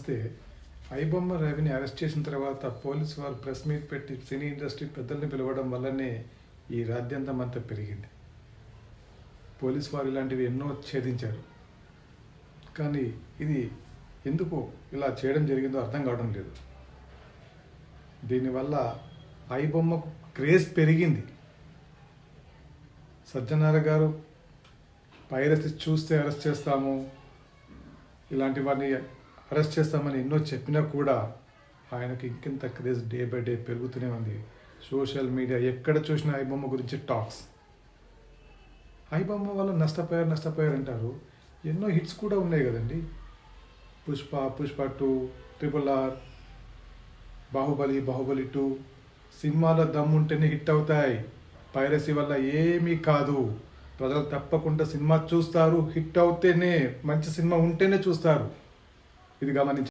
నమస్తే. ఐబొమ్మ రవిని అరెస్ట్ చేసిన తర్వాత పోలీసు వారు ప్రెస్ మీట్ పెట్టి సినీ ఇండస్ట్రీ పెద్దల్ని పిలవడం వల్లనే ఈ రాద్యంతం అంతా పెరిగింది. పోలీసు వారు ఇలాంటివి ఎన్నో ఛేదించారు. కానీ ఇది ఎందుకు ఇలా చేయడం జరిగిందో అర్థం కావడం లేదు. దీనివల్ల ఐబొమ్మకు క్రేజ్ పెరిగింది. సజ్జనార గారు పైరసీ చూస్తే అరెస్ట్ చేస్తాము, ఇలాంటి వారిని అరెస్ట్ చేస్తామని ఎన్నో చెప్పినా కూడా ఆయనకి ఇంకింత క్రేజ్ డే బై డే పెరుగుతూనే ఉంది. సోషల్ మీడియా ఎక్కడ చూసినా ఐబొమ్మ గురించి టాక్స్. ఐబొమ్మ వల్ల నష్టపోయారు అంటారు. ఎన్నో హిట్స్ కూడా ఉన్నాయి కదండి. పుష్ప 2, RRR, బాహుబలి 2 సినిమాలో దమ్ముంటేనే హిట్ అవుతాయి. పైరసీ వల్ల ఏమీ కాదు. ప్రజలు తప్పకుండా సినిమా చూస్తారు. హిట్ అవుతేనే, మంచి సినిమా ఉంటేనే చూస్తారు. ఇది గమనించి